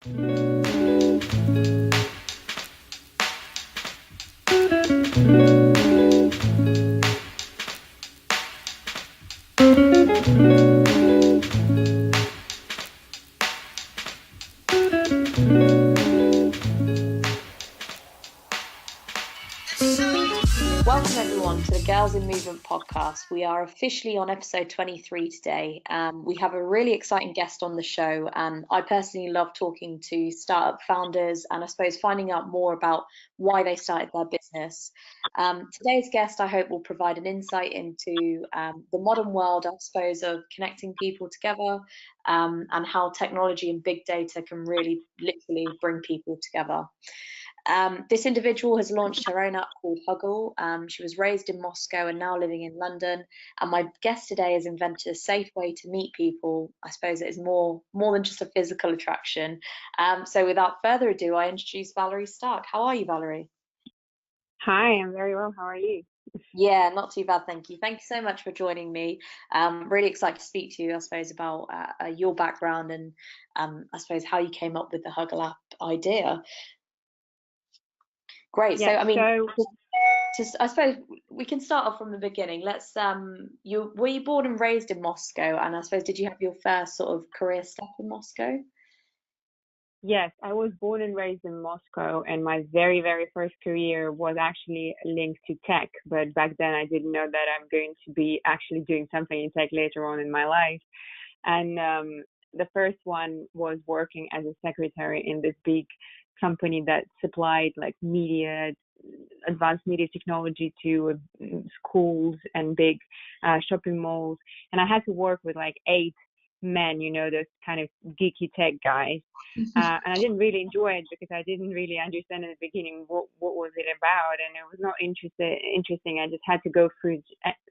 Welcome everyone to the Girls in Movement podcast. We are officially on episode 23 today. We have a really exciting guest on the show. I personally love talking to startup founders and I suppose finding out more about why they started their business. Today's guest, I hope, will provide an insight into the modern world, I suppose, of connecting people together and how technology and big data can really literally bring people together. This individual has launched her own app called Huggle. She was raised in Moscow and now living in London. And my guest today has invented a safe way to meet people. I suppose it is more than just a physical attraction. So without further ado, I introduce Valerie Stark. How are you, Valerie? Hi, I'm very well. How are you? Yeah, not too bad, thank you. Thank you so much for joining me. Really excited to speak to you, I suppose, about your background and I suppose how you came up with the Huggle app idea. Great. So, Yeah, I mean, so I suppose we can start off from the beginning. Let's you were you born and raised in Moscow, and I suppose did you have your first sort of career step in Moscow? yes, I was born and raised in Moscow, and my very, very first career was actually linked to tech. But back then, I didn't know that I'm going to be actually doing something in tech later on in my life. And the first one was working as a secretary in this big company that supplied like media, advanced media technology to schools and big shopping malls. And I had to work with like 8 men, those kind of geeky tech guys. And I didn't really enjoy it because I didn't really understand in the beginning what was it about, and it was not interesting. I just had to go through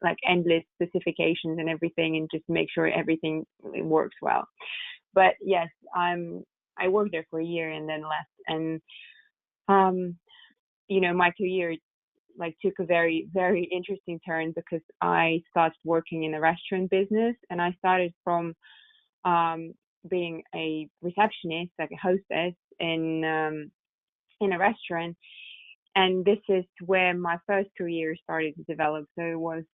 like endless specifications and everything, and just make sure everything works well. But yes, I worked there for a year and then left, and my career like took a very, very interesting turn because I started working in the restaurant business, and I started from being a receptionist, like a hostess in a restaurant. And this is where my first career started to develop. So it was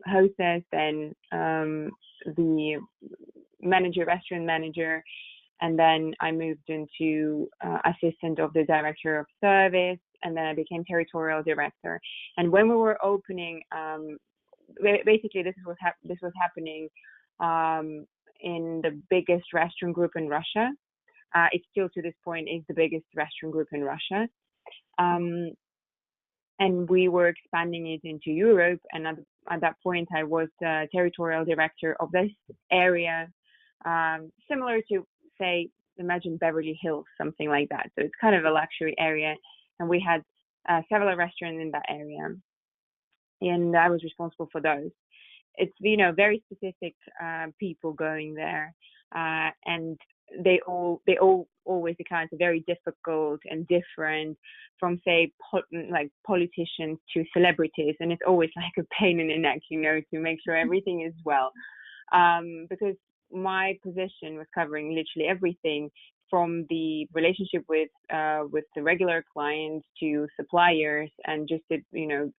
hostess, then the restaurant manager, and then I moved into assistant of the director of service, and then I became territorial director. And when we were opening, basically this was happening in the biggest restaurant group in Russia. It still to this point is the biggest restaurant group in Russia. And we were expanding it into Europe. And at that point, I was territorial director of this area, similar to, say, imagine Beverly Hills, something like that. So it's kind of a luxury area. And we had several restaurants in that area. And I was responsible for those. It's, very specific people going there. And they all always account very difficult and different, from say like politicians to celebrities, and it's always like a pain in the neck, to make sure everything is well, because my position was covering literally everything from the relationship with the regular clients to suppliers, and just the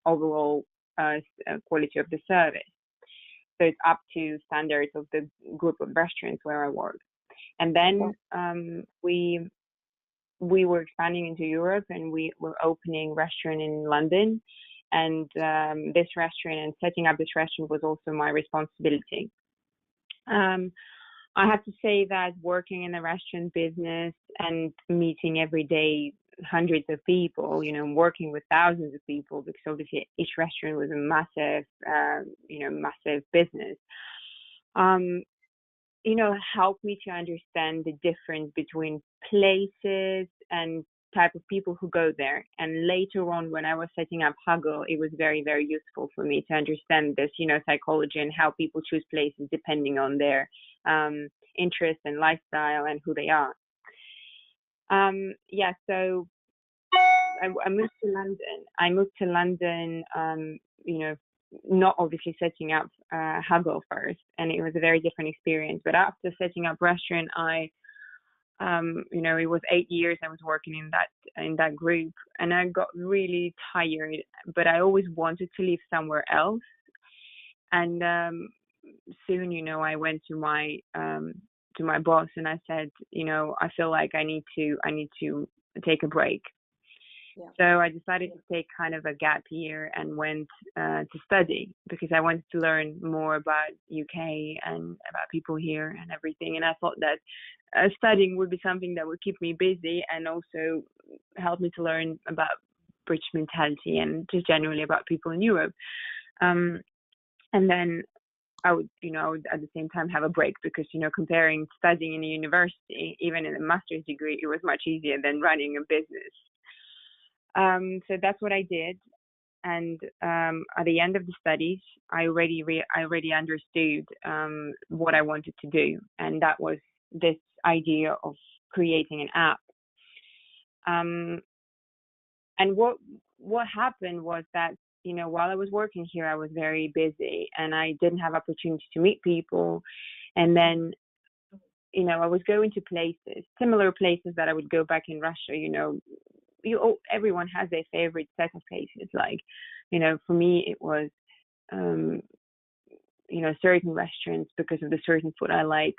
overall quality of the service. So it's up to standards of the group of restaurants where I work. And then we were expanding into Europe, and we were opening restaurant in London. And this restaurant and setting up this restaurant was also my responsibility. I have to say that working in the restaurant business and meeting every day hundreds of people, working with thousands of people, because obviously each restaurant was a massive, massive business, helped me to understand the difference between places and type of people who go there. And later on, when I was setting up Huggle, it was very, very useful for me to understand this, psychology and how people choose places depending on their interest and lifestyle and who they are. So I moved to London. Not obviously setting up Huggle first, and it was a very different experience. But after setting up restaurant, I it was 8 years I was working in that group, and I got really tired, but I always wanted to live somewhere else. And soon, I went to my boss and I said, I feel like I need to take a break. Yeah. So I decided to take kind of a gap year and went to study, because I wanted to learn more about UK and about people here and everything. And I thought that studying would be something that would keep me busy and also help me to learn about British mentality and just generally about people in Europe. And then I would at the same time have a break, because, comparing studying in a university, even in a master's degree, it was much easier than running a business. So that's what I did. And at the end of the studies, I already understood what I wanted to do, and that was this idea of creating an app. And what happened was that, while I was working here, I was very busy and I didn't have opportunity to meet people. And then, I was going to places, similar places that I would go back in Russia. Everyone has their favorite set of places. Like, for me, it was, certain restaurants because of the certain food I like,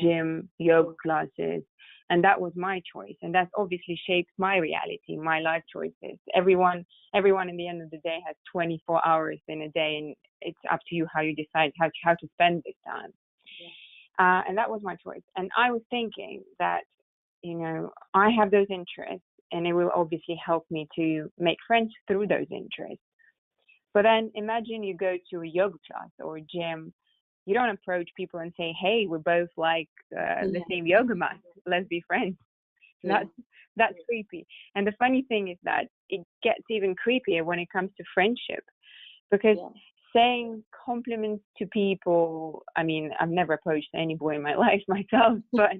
gym, yoga classes. And that was my choice. And that obviously shapes my reality, my life choices. Everyone in the end of the day has 24 hours in a day, and it's up to you how you decide how to spend this time. Yeah. And that was my choice. And I was thinking that, I have those interests, and it will obviously help me to make friends through those interests. But then imagine you go to a yoga class or a gym. You don't approach people and say, hey, we're both like the same yoga mat. Let's be friends. Yeah. That's creepy. And the funny thing is that it gets even creepier when it comes to friendship, because saying compliments to people, I mean, I've never approached any boy in my life myself, but,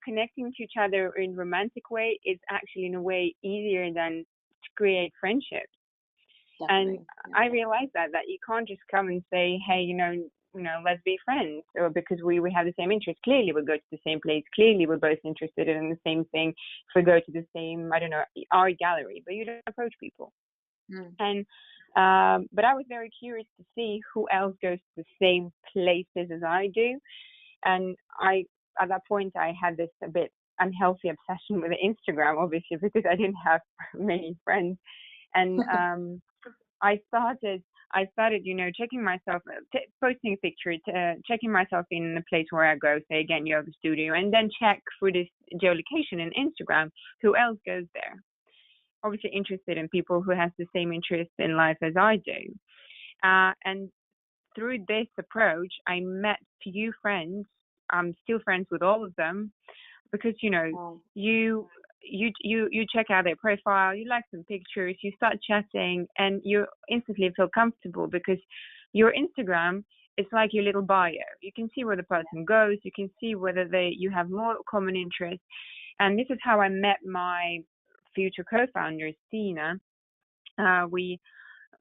connecting to each other in romantic way is actually in a way easier than to create friendships. Definitely. And I realized that you can't just come and say, hey, let's be friends, or because we have the same interests. Clearly we go to the same place. Clearly we're both interested in the same thing. If we go to the same, art gallery, but you don't approach people. And but I was very curious to see who else goes to the same places as I do. And at that point, I had this a bit unhealthy obsession with Instagram, obviously, because I didn't have many friends. And I started, checking myself, posting a picture, checking myself in the place where I go, say again, yoga studio, and then check through this geolocation in Instagram, who else goes there. Obviously interested in people who has the same interests in life as I do. And through this approach, I met few friends. I'm still friends with all of them, because, you check out their profile, you like some pictures, you start chatting, and you instantly feel comfortable, because your Instagram is like your little bio. You can see where the person goes. You can see whether you have more common interests. And this is how I met my future co-founder, Stina. We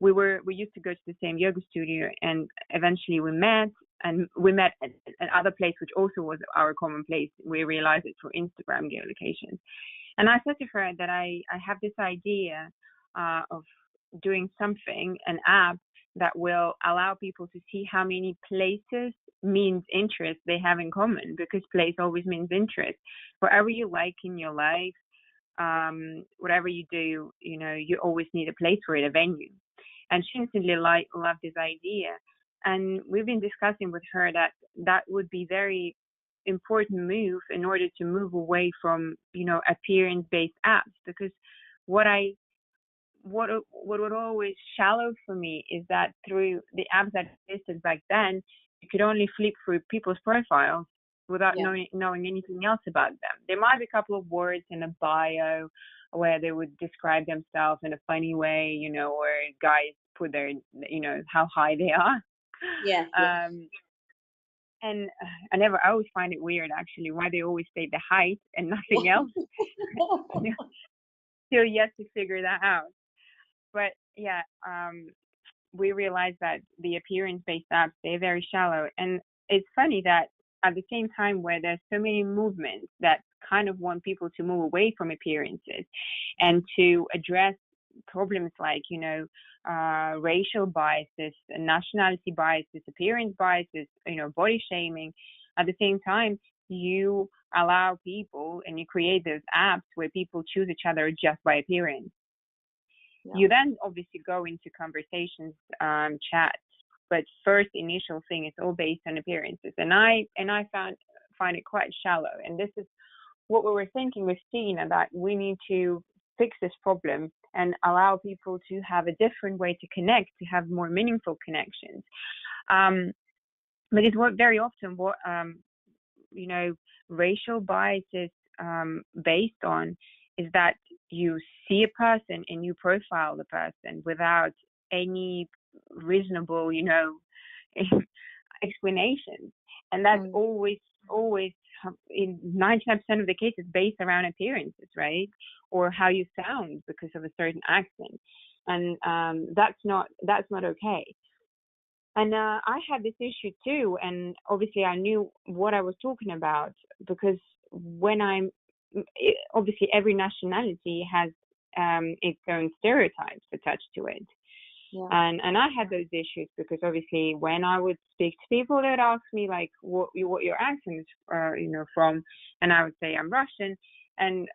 used to go to the same yoga studio, and eventually we met at another place, which also was our common place. We realized it through Instagram geolocations. And I said to her that I have this idea of doing something, an app that will allow people to see how many places means interest they have in common, because place always means interest. Wherever you like in your life, whatever you do, you always need a place for it, a venue. And she instantly loved this idea. And we've been discussing with her that would be very important move in order to move away from, appearance-based apps, because what would always shallow for me is that through the apps that existed back then, you could only flip through people's profiles without knowing anything else about them. There might be a couple of words in a bio where they would describe themselves in a funny way, or guys put their, how high they are. Yeah. And I always find it weird, actually, why they always say the height and nothing else. Still yet to figure that out. But yeah, we realized that the appearance-based apps, they're very shallow. And it's funny that at the same time where there's so many movements that kind of want people to move away from appearances and to address problems like, racial biases, nationality biases, appearance biases, body shaming. At the same time, you allow people and you create those apps where people choose each other just by appearance. Yeah. You then obviously go into conversations, chats, but first initial thing is all based on appearances. And I find it quite shallow. And this is what we were thinking with Tina, that we need to fix this problem and allow people to have a different way to connect, to have more meaningful connections. Because what very often racial bias is based on is that you see a person and you profile the person without any reasonable, explanation. And that's always in 99% of the cases based around appearances, right? Or how you sound because of a certain accent. And that's not okay. And I had this issue too, and obviously I knew what I was talking about, because obviously every nationality has its own stereotypes attached to it. Yeah. And I had those issues because obviously when I would speak to people, they'd ask me like, what your accent is, from, and I would say I'm Russian. And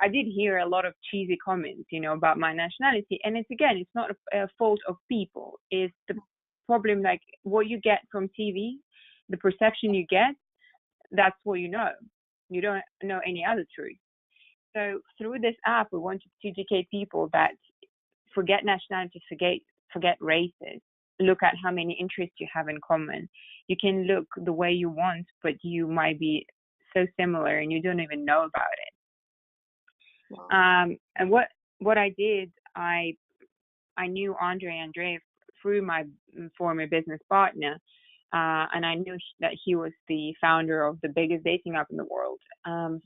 I did hear a lot of cheesy comments, about my nationality. And it's not a fault of people. It's the problem, like what you get from TV, the perception you get, that's what you know. You don't know any other truth. So through this app, we wanted to educate people that forget nationality, forget races. Look at how many interests you have in common. You can look the way you want, but you might be so similar and you don't even know about it. Wow. And what I did, I knew Andrei through my former business partner, and I knew that he was the founder of the biggest dating app in the world.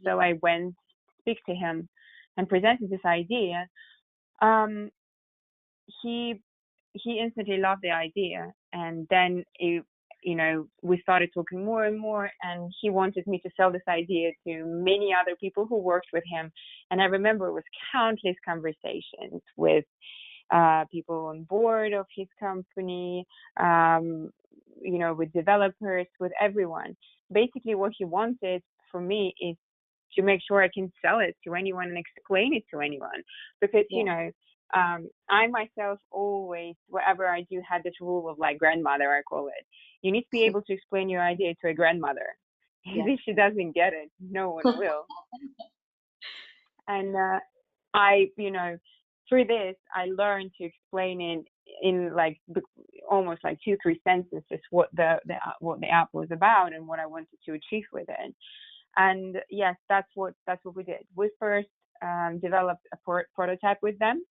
So I went to speak to him and presented this idea. He instantly loved the idea, and then we started talking more and more, and he wanted me to sell this idea to many other people who worked with him. And I remember it was countless conversations with people on board of his company, with developers, with everyone. Basically, what he wanted for me is to make sure I can sell it to anyone and explain it to anyone, because I myself always, whatever I do, had this rule of like grandmother, I call it. You need to be able to explain your idea to a grandmother. If she doesn't get it, no one will. And through this, I learned to explain it in like almost like 2-3 sentences what the app was about and what I wanted to achieve with it. And yes, that's what we did. We first developed a prototype with them.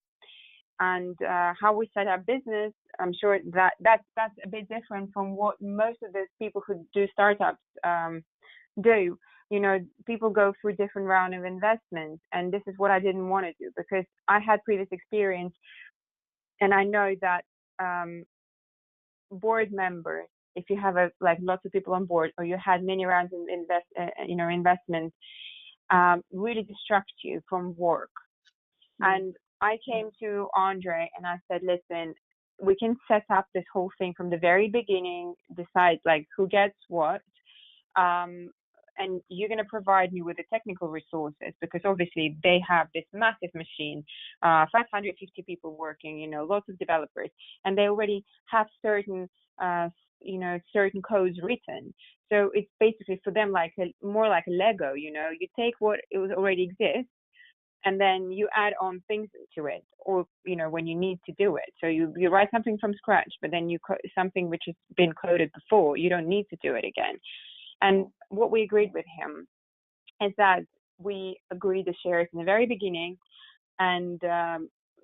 And how we set up business, I'm sure that's a bit different from what most of the people who do startups do. People go through different rounds of investments, and this is what I didn't want to do, because I had previous experience, and I know that board members, if you have lots of people on board, or you had many rounds of investments, really distract you from work. And I came to Andrei and I said, listen, we can set up this whole thing from the very beginning, decide like who gets what, and you're going to provide me with the technical resources, because obviously they have this massive machine, 550 people working, lots of developers, and they already have certain codes written. So it's basically for them more like a Lego, you take what already exists, and then you add on things to it, or, when you need to do it. So you write something from scratch, but then you something which has been coded before, you don't need to do it again. And what we agreed with him is that we agreed the shares in the very beginning, and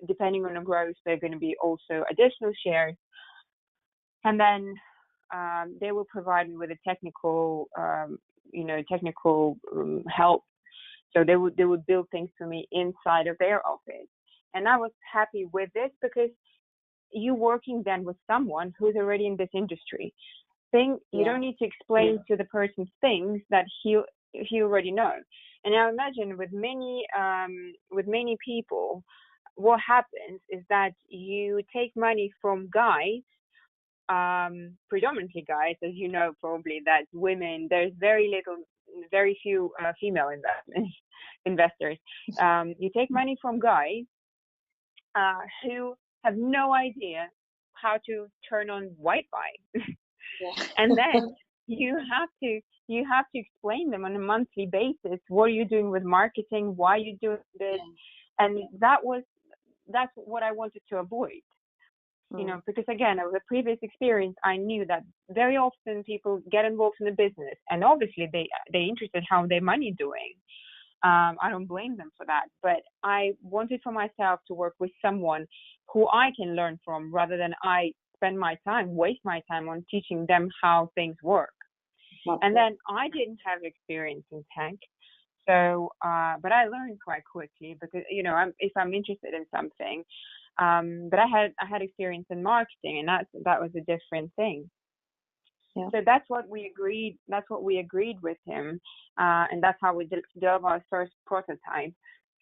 depending on the growth, there are going to be also additional shares. And then they will provide me with a technical help. So they would build things for me inside of their office. And I was happy with this, because you're working then with someone who's already in this industry. You don't need to explain to the person things that he already knows. And now imagine with many people, what happens is that you take money from guys, predominantly guys, as you know, probably that women, there's very few female investors. You take money from guys who have no idea how to turn on Wi-Fi. And then you have to explain them on a monthly basis, what are you doing with marketing, why are you doing this. And that's what I wanted to avoid, because again, of the previous experience, I knew that very often people get involved in the business, and obviously they're interested how their money doing. I don't blame them for that, but I wanted for myself to work with someone who I can learn from, rather than I waste my time on teaching them how things work. And then I didn't have experience in tech, so but I learned quite quickly, because if I'm interested in something, but I had experience in marketing, and that was a different thing. So that's what we agreed. That's what we agreed with him, and that's how we developed our first prototype.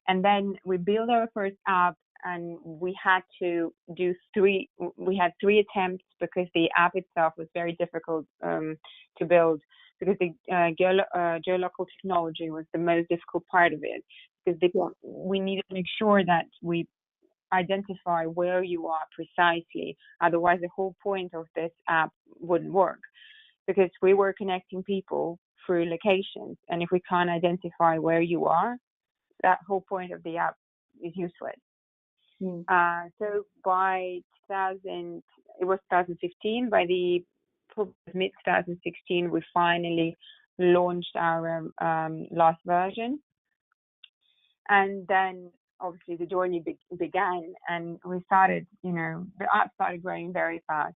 And then we built our first app, and we had to do three attempts, because the app itself was very difficult to build, because the geolocal technology was the most difficult part of it, because we needed to make sure that we identify where you are precisely. Otherwise, the whole point of this app wouldn't work, because we were connecting people through locations, and if we can't identify where you are, that whole point of the app is useless. So by 2015, by the mid 2016, we finally launched our last version, and then obviously the journey began, and we started, the app started growing very fast.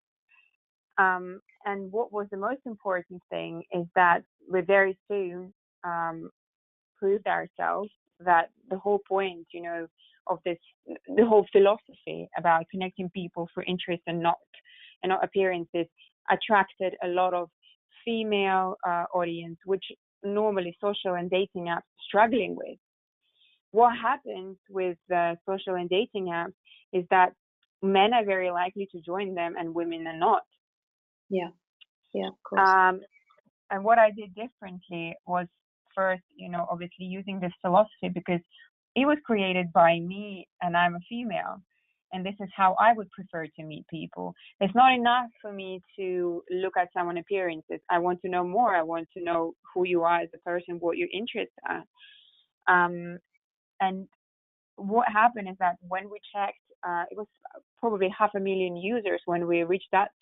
And what was the most important thing is that we very soon proved ourselves that the whole point, of this, the whole philosophy about connecting people for interest and not appearances, attracted a lot of female audience, which normally social and dating apps are struggling with. What happens with social and dating apps is that men are very likely to join them and women are not. Yeah, of course. And what I did differently was first, obviously using this philosophy, because it was created by me and I'm a female, and this is how I would prefer to meet people. It's not enough for me to look at someone's appearances. I want to know more. I want to know who you are as a person, what your interests are. And what happened is that when we checked, it was probably 500,000 users. When we reached that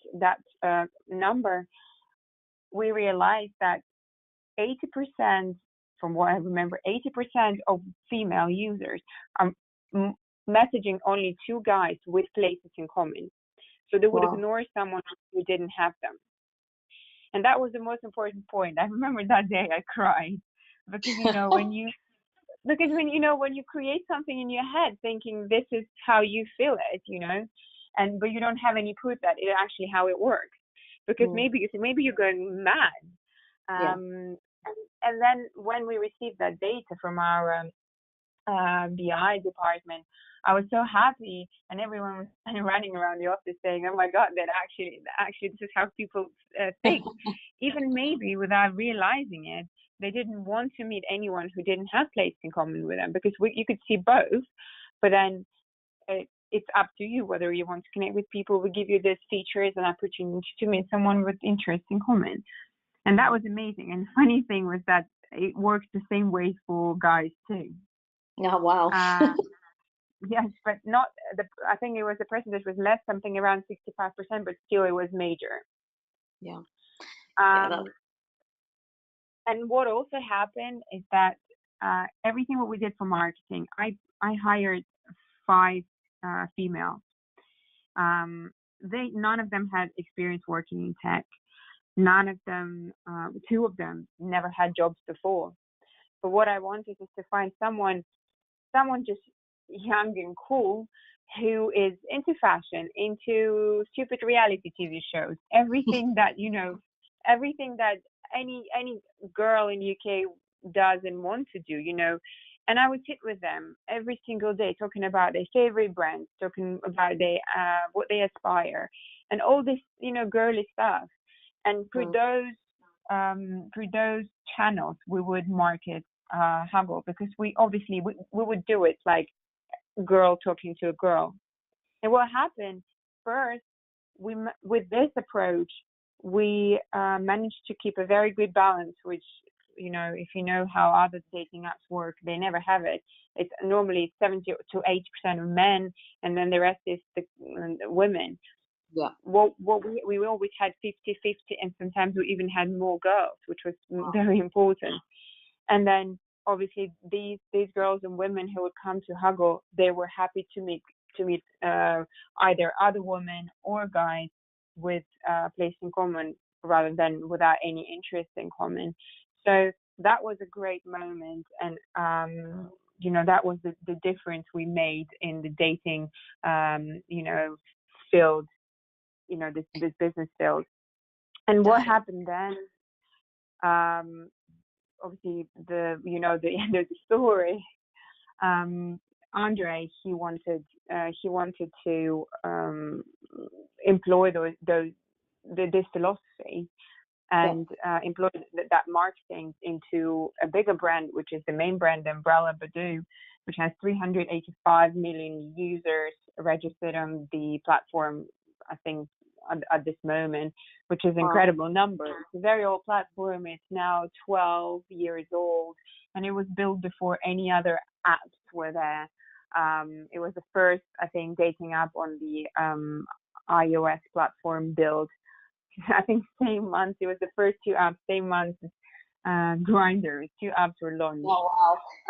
number, we realized that 80%, from what I remember, 80% of female users are messaging only two guys with places in common. So they would ignore someone who didn't have them. And that was the most important point. I remember that day I cried, because when you create something in your head thinking this is how you feel it, but you don't have any proof that it's actually how it works, because maybe you're going mad. And then when we received that data from our BI department, I was so happy, and everyone was running around the office saying, "Oh my God, that actually this is how people think." Even maybe without realizing it, they didn't want to meet anyone who didn't have places in common with them, because you could see both, but then it's up to you whether you want to connect with people. We give you these features and opportunity to meet someone with interests in common. And that was amazing. And the funny thing was that it works the same way for guys too. Oh, wow. Yes, but not I think it was the percentage was less, something around 65%, but still it was major. Yeah. And what also happened is that everything what we did for marketing, I hired 5 females. None of them had experience working in tech. None of them, 2 of them never had jobs before. But what I wanted is to find someone just young and cool who is into fashion, into stupid reality TV shows, everything that, everything that any girl in UK does and wants to do, And I would sit with them every single day, talking about their favorite brands, talking about what they aspire, and all this, girly stuff. And through those channels, we would market Huggle, because we obviously we would do it like girl talking to a girl. And what happened first, with this approach, we managed to keep a very good balance, which, if you know how other dating apps work, they never have it. It's normally 70 to 80% of men, and then the rest is the women. Yeah. What we always had 50-50, and sometimes we even had more girls, which was very important. And then obviously these girls and women who would come to Huggle, they were happy to meet either other women or guys with place in common, rather than without any interest in common. So that was a great moment, and that was the difference we made in the dating field, this business field. And what happened then, obviously the end of the story, Andre, he wanted to employ this philosophy and employ that marketing into a bigger brand, which is the main brand umbrella, Badoo, which has 385 million users registered on the platform, I think, at this moment, which is an incredible number. It's a very old platform. It's now 12 years old, and it was built before any other apps were there. It was the first, I think, dating app on the iOS platform built. I think same month. It was the first two apps, same month as Grindr. Two apps were launched. Oh,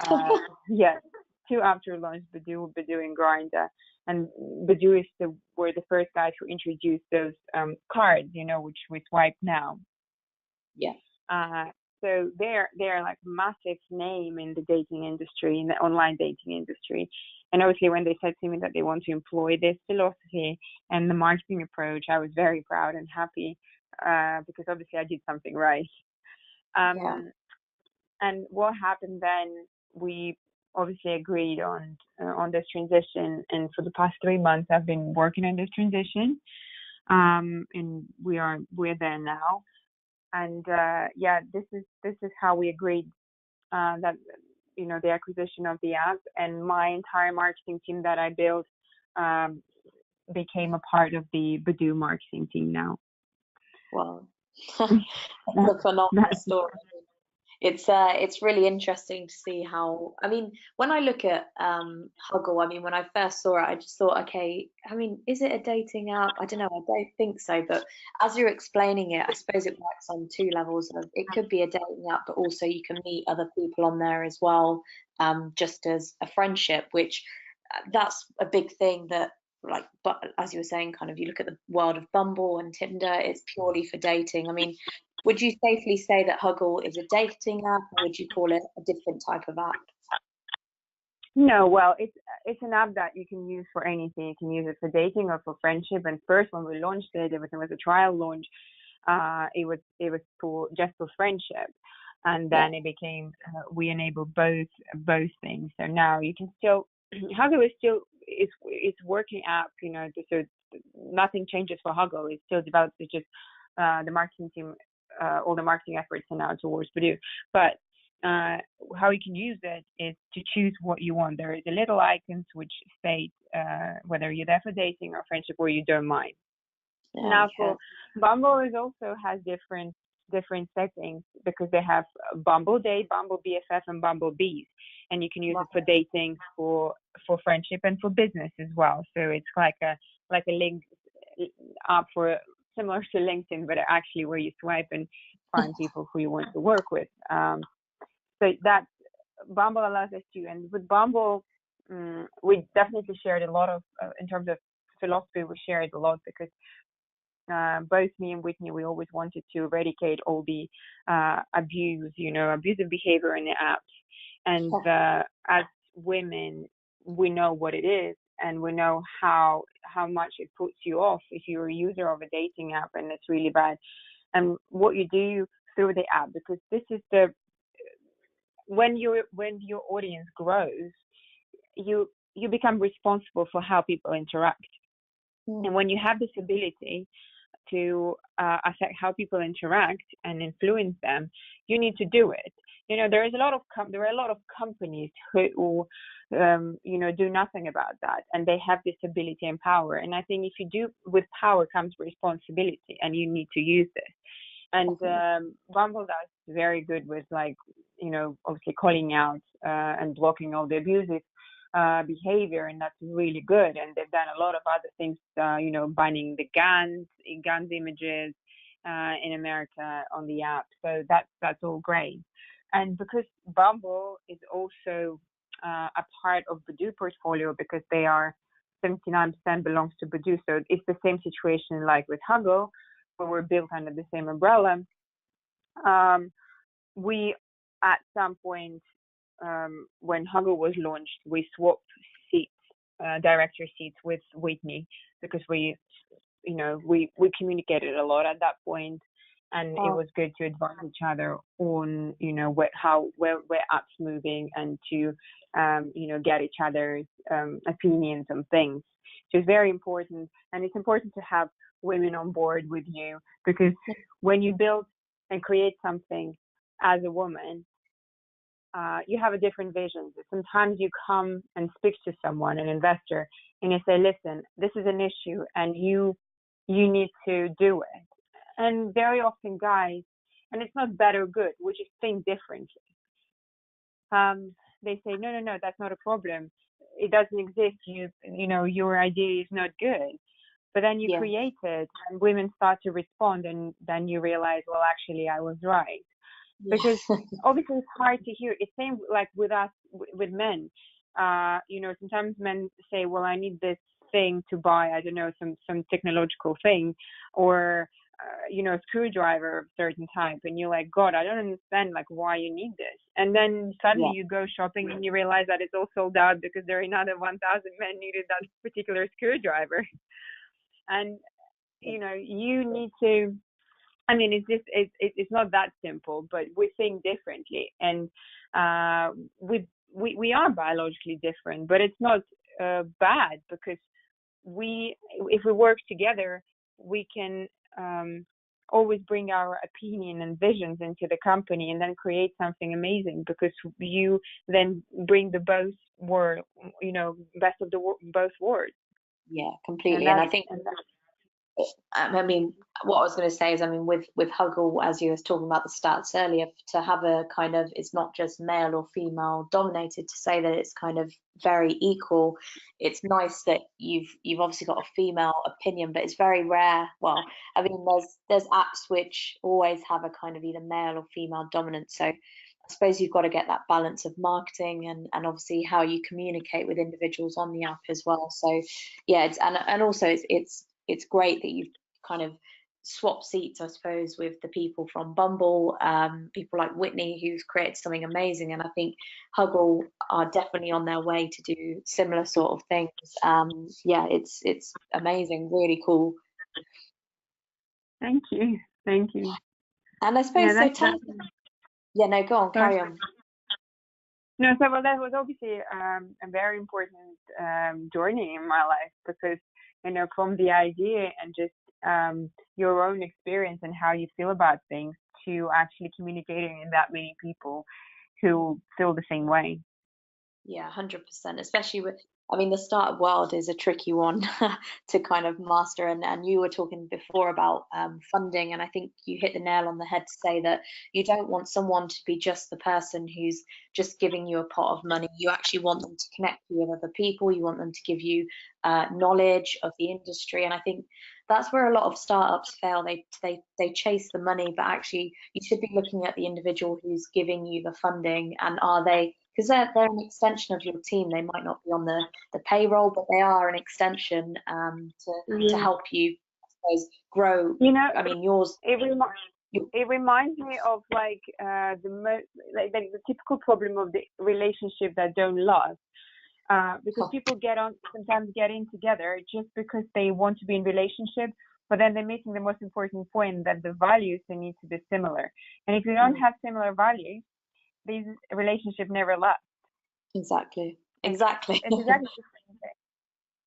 wow. Yes, two apps were launched, Badoo and Grindr. And Badoo were the first guys who introduced those cards, which we swipe now. Yeah. So they're like massive name in the dating industry, in the online dating industry. And obviously when they said to me that they want to employ this philosophy and the marketing approach, I was very proud and happy, because obviously I did something right. And what happened then, we obviously agreed on this transition. And for the past 3 months, I've been working on this transition. And we're there now. And this is how we agreed that the acquisition of the app, and my entire marketing team that I built became a part of the Badoo marketing team now. Wow. That's a phenomenal story. It's really interesting to see how, I mean, when I look at Huggle, I mean, when I first saw it, I just thought, okay, I mean, is it a dating app? I don't know, I don't think so. But as you're explaining it, I suppose it works on two levels. It could be a dating app, but also you can meet other people on there as well, just as a friendship, which that's a big thing that, like, but as you were saying, kind of, you look at the world of Bumble and Tinder, it's purely for dating. I mean, would you safely say that Huggle is a dating app, or would you call it a different type of app? No, well, it's an app that you can use for anything. You can use it for dating or for friendship. And first, when we launched it, everything was a trial launch. It was just for friendship, and then it became we enable both things. So now you can still Huggle is still it's working app. So nothing changes for Huggle. It's still developed. It's just the marketing team. All the marketing efforts are now towards Badoo. But how you can use it is to choose what you want. There is a little icons which state whether you're there for dating or friendship, or you don't mind. Now for Bumble, it also has different settings, because they have Bumble Date, Bumble BFF, and Bumble Bees, and you can use it for dating, for friendship, and for business as well. So it's like a link app for similar to LinkedIn, but actually where you swipe and find people who you want to work with. So that Bumble allows us to, and with Bumble, we definitely shared a lot of, in terms of philosophy, we shared a lot, because both me and Whitney, we always wanted to eradicate all the abusive behavior in the apps. And as women, we know what it is, and we know how much it puts you off if you're a user of a dating app and it's really bad. and what you do through the app, because this is when your audience grows, you become responsible for how people interact. And when you have this ability to affect how people interact and influence them, you need to do it. There are a lot of companies who do nothing about that, and they have this ability and power. And I think if you do, with power comes responsibility, and you need to use this. And Bumble does very good with, like, obviously calling out and blocking all the abusive behavior, and that's really good. And they've done a lot of other things, banning the guns images in America on the app. So that's all great. And because Bumble is also a part of Badoo portfolio, because they are 79% belongs to Badoo, so it's the same situation like with Huggle, where we're built under the same umbrella. We, at some point, when Huggle was launched, we swapped seats, director seats, with Whitney, because we communicated a lot at that point, and it was good to advise each other on where app's moving, and to get each other's opinions on things. So it's very important, and it's important to have women on board with you, because when you build and create something as a woman, you have a different vision. Sometimes you come and speak to someone, an investor, and you say, listen, this is an issue, and you need to do it. And very often guys, and it's not bad or good, we just think differently. They say, no, that's not a problem. It doesn't exist. Your idea is not good. But then you create it, and women start to respond, and then you realize, well, actually, I was right. Because obviously it's hard to hear. It's same like with us, with men. Sometimes men say, well, I need this thing to buy, I don't know, some technological thing, or a screwdriver of a certain type, and you're like, God, I don't understand, like, why you need this. And then suddenly you go shopping and you realize that it's all sold out because there are another 1,000 men needed that particular screwdriver. And you need to, I mean, it's not that simple, but we think differently, and we are biologically different, but it's not bad, because if we work together, we can always bring our opinion and visions into the company, and then create something amazing, because you then bring the best of both worlds. Yeah, completely. And I think, I mean, what I was going to say is, I mean, with Huggle, as you were talking about the stats earlier, to have a kind of, it's not just male or female dominated, to say that it's kind of very equal. It's nice that you've obviously got a female opinion, but it's very rare. Well, I mean, there's apps which always have a kind of either male or female dominance. So I suppose you've got to get that balance of marketing and obviously how you communicate with individuals on the app as well. So yeah, and also it's great that you've kind of swapped seats, I suppose, with the people from Bumble, people like Whitney, who's created something amazing. And I think Huggle are definitely on their way to do similar sort of things. Yeah, it's amazing, really cool. Thank you. And I suppose, yeah, no, go on, carry on. No, so well, that was obviously a very important journey in my life, because from the idea and just your own experience and how you feel about things, to actually communicating in that many people who feel the same way. Yeah, 100%. Especially with, I mean, the startup world is a tricky one to kind of master. And you were talking before about funding, and I think you hit the nail on the head to say that you don't want someone to be just the person who's just giving you a pot of money. You actually want them to connect you with other people. You want them to give you knowledge of the industry. And I think that's where a lot of startups fail. They chase the money, but actually you should be looking at the individual who's giving you the funding, and are they, because they're an extension of your team. They might not be on the payroll, but they are an extension to help you, I suppose, grow. I mean, yours. It reminds me of like the typical problem of the relationship that don't last. Because people sometimes get in together just because they want to be in relationship, but then they're missing the most important point, that the values, they need to be similar. And if you don't have similar values, these relationships never last. Exactly. And Exactly. it's exactly the same thing.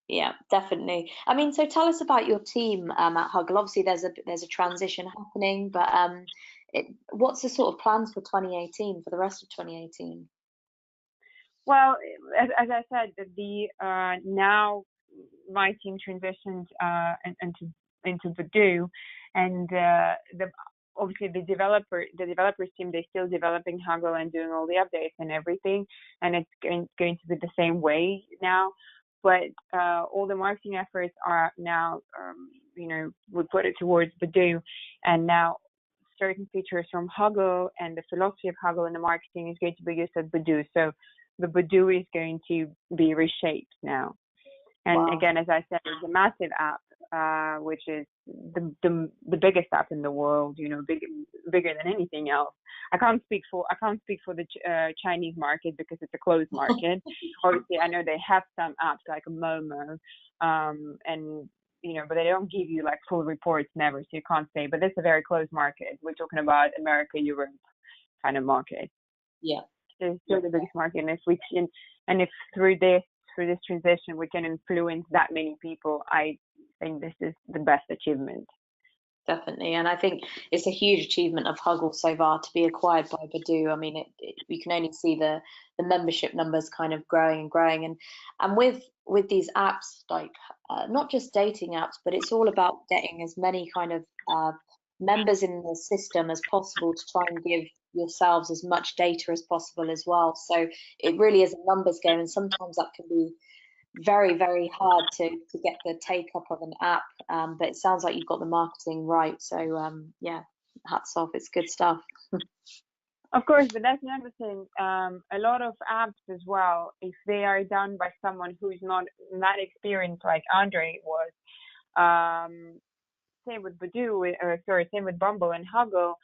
Yeah, definitely. I mean, so tell us about your team at Huggle. Obviously, there's a transition happening, but what's the sort of plans for 2018, for the rest of 2018? Well, as I said, the now my team transitioned into Badoo, and the obviously the developers team, they're still developing Huggle and doing all the updates and everything, and it's going to be the same way now. But all the marketing efforts are now, we put it towards Badoo, and now certain features from Huggle and the philosophy of Huggle and the marketing is going to be used at Badoo. So the Badoo is going to be reshaped now. And Wow. again, as I said, it's a massive app, which is the biggest app in the world. Bigger than anything else. I can't speak for the Chinese market because it's a closed market. Obviously, I know they have some apps like Momo, and but they don't give you like full reports, never, so you can't say. But it's a very closed market. We're talking about America, Europe kind of market. Yeah. It's still the biggest market, and if through this transition we can influence that many people, I think this is the best achievement. Definitely, and I think it's a huge achievement of Huggle so far to be acquired by Badoo. I mean, we can only see the membership numbers kind of growing and growing, and with these apps, like not just dating apps, but it's all about getting as many kind of members in the system as possible to try and give yourselves as much data as possible as well. So it really is a numbers game, and sometimes that can be very, very hard to get the take up of an app, but it sounds like you've got the marketing right. So yeah, hats off, it's good stuff. Of course, but that's another thing. A lot of apps as well, if they are done by someone who's not that experienced like Andre was, same with Badoo, same with Bumble and Huggle,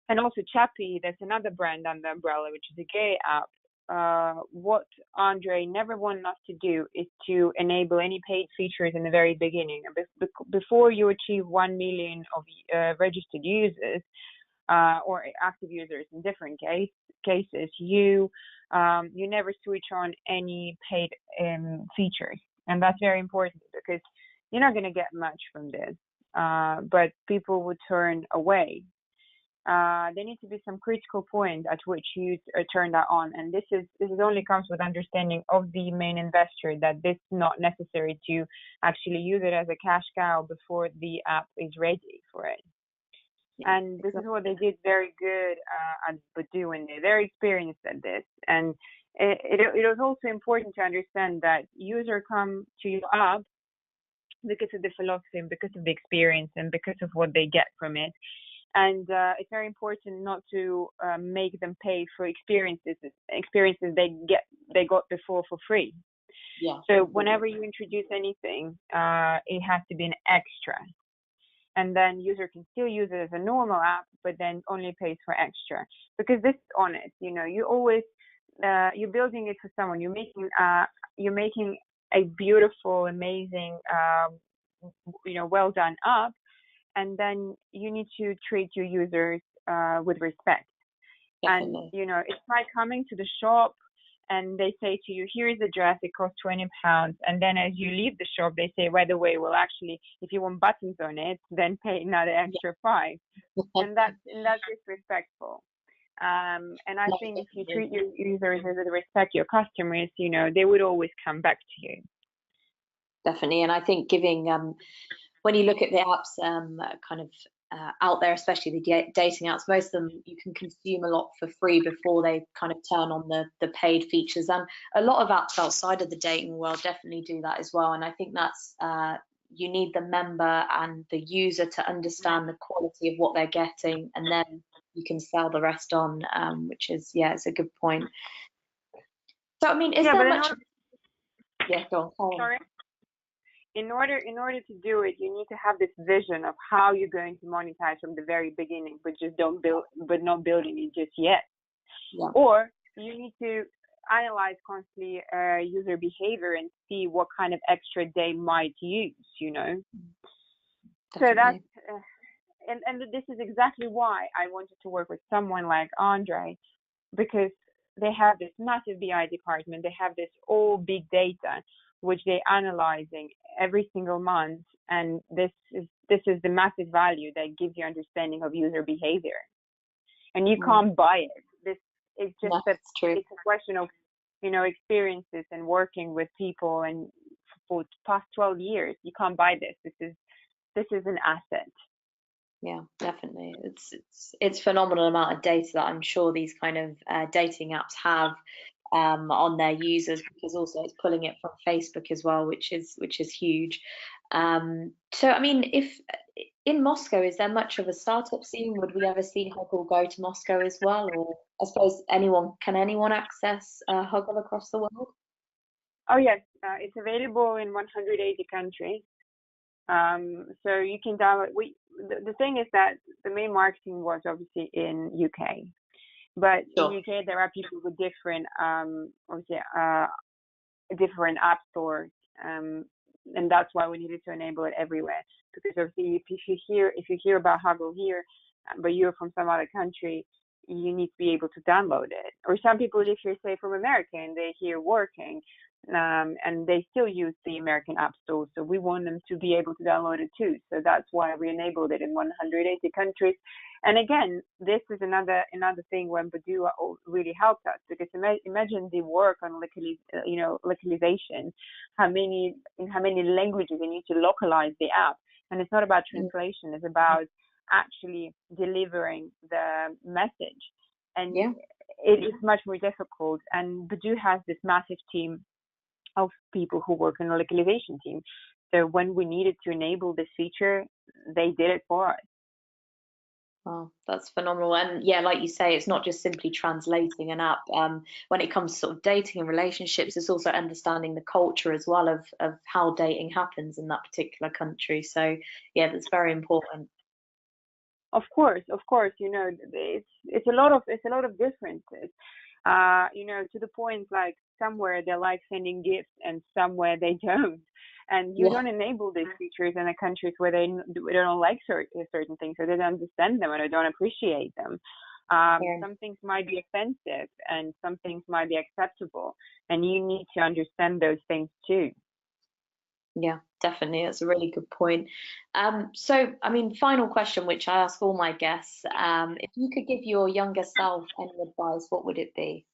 and also Chappie, that's another brand under the umbrella, which is a gay app. What Andre never wanted us to do is to enable any paid features in the very beginning. Before you achieve 1 million of registered users or active users in different cases, you never switch on any paid features. And that's very important because you're not going to get much from this, but people would turn away. There needs to be some critical point at which you turn that on, and this only comes with understanding of the main investor that this is not necessary to actually use it as a cash cow before the app is ready for it. Yeah, and this is what they did very good at Badoo, and they're very experienced at this. And it was also important to understand that users come to your app because of the philosophy, and because of the experience, and because of what they get from it. And it's very important not to make them pay for experiences they got before for free. Yeah. So whenever you introduce anything, it has to be an extra, and then user can still use it as a normal app, but then only pays for extra, because this is honest. You always you're building it for someone. You're making a beautiful, amazing, well done app. And then you need to treat your users with respect. Definitely. And it's like coming to the shop and they say to you, "Here is the dress. It costs £20." And then as you leave the shop, they say, "By the way, well, actually, if you want buttons on it, then pay another extra $5." And that's disrespectful. And I think if you treat your users with respect, your customers, they would always come back to you. Definitely, and I think giving when you look at the apps kind of out there, especially the dating apps, most of them you can consume a lot for free before they kind of turn on the paid features. And a lot of apps outside of the dating world definitely do that as well. And I think that's you need the member and the user to understand the quality of what they're getting, and then you can sell the rest on, which is, yeah, it's a good point. So I mean, is there much? Yeah, go on. Sorry. In order to do it, you need to have this vision of how you're going to monetize from the very beginning, but not building it just yet. Yeah. Or you need to analyze constantly user behavior and see what kind of extra they might use. So that's Definitely. and this is exactly why I wanted to work with someone like Andre, because they have this massive BI department. They have this all big data, which they're analyzing every single month, and this is the massive value that gives you understanding of user behavior, and you Mm. can't buy it. This is just No, that it's true. it's a question of experiences and working with people, and for the past 12 years, you can't buy this. This is an asset. Yeah, definitely. It's phenomenal amount of data that I'm sure these kind of dating apps have on their users, because also it's pulling it from Facebook as well, which is huge. So I mean, if in Moscow, is there much of a startup scene? Would we ever see Huggle go to Moscow as well, or I suppose anyone access Huggle across the world? Oh yes, it's available in 180 countries. So you can download. The thing is that the main marketing was obviously in UK, but in Sure. UK there are people with different obviously different app stores, and that's why we needed to enable it everywhere. Because obviously, if you hear about Huggle here, but you're from some other country, you need to be able to download it. Or some people live here, say from America, and they're here working, and they still use the American app store. So we want them to be able to download it too. So that's why we enabled it in 180 countries. And again, this is another thing when Badoo really helped us, because imagine the work on localization, in how many languages you need to localize the app, and it's not about Mm. translation; it's about actually delivering the message, and Yeah. it is much more difficult. And Badoo has this massive team of people who work in the localization team. So when we needed to enable this feature, they did it for us. Wow, that's phenomenal. And yeah, like you say, it's not just simply translating an app. When it comes to sort of dating and relationships, it's also understanding the culture as well of how dating happens in that particular country. So yeah, that's very important. Of course, it's a lot of differences. To the point like somewhere they like sending gifts and somewhere they don't. And you Yeah, don't enable these features in the countries where they don't like certain things, or they don't understand them, or they don't appreciate them. yeah, Some things might be offensive and some things might be acceptable, and you need to understand those things too. yeah, definitely. That's a really good point. So I mean, final question, which I ask all my guests, if you could give your younger self any advice, what would it be?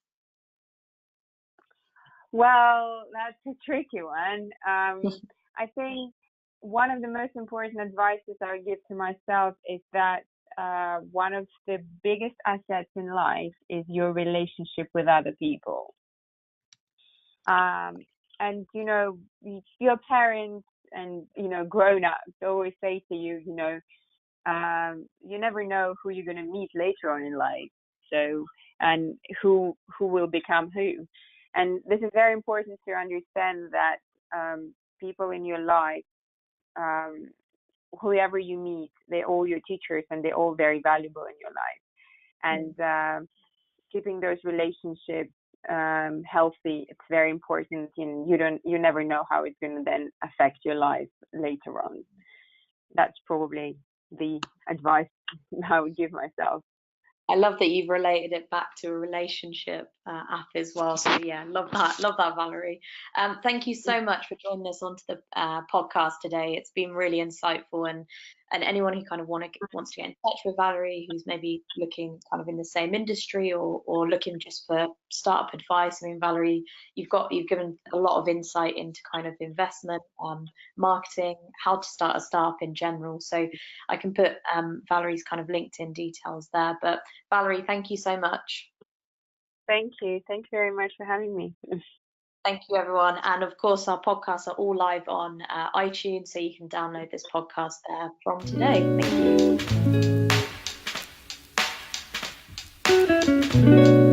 Well, that's a tricky one. I think one of the most important advices I would give to myself is that one of the biggest assets in life is your relationship with other people. Um, and your parents and grown ups always say to you, you never know who you're going to meet later on in life. So, and who will become who. And this is very important to understand that people in your life, um, whoever you meet, they're all your teachers and they're all very valuable in your life. Mm. And keeping those relationships healthy, it's very important. And you never know how it's going to then affect your life later on. That's probably the advice I would give myself. I love that you've related it back to a relationship app as well. So yeah, love that, Valerie. Thank you so much for joining us onto the podcast today. It's been really insightful, and anyone who kind of wants to get in touch with Valerie, who's maybe looking kind of in the same industry or looking just for startup advice. I mean, Valerie, you've given a lot of insight into kind of investment, marketing, how to start a startup in general. So I can put Valerie's kind of LinkedIn details there, but Valerie, thank you so much. Thank you. Thank you very much for having me. Thank you, everyone. And of course, our podcasts are all live on iTunes, so you can download this podcast there from today. Thank you.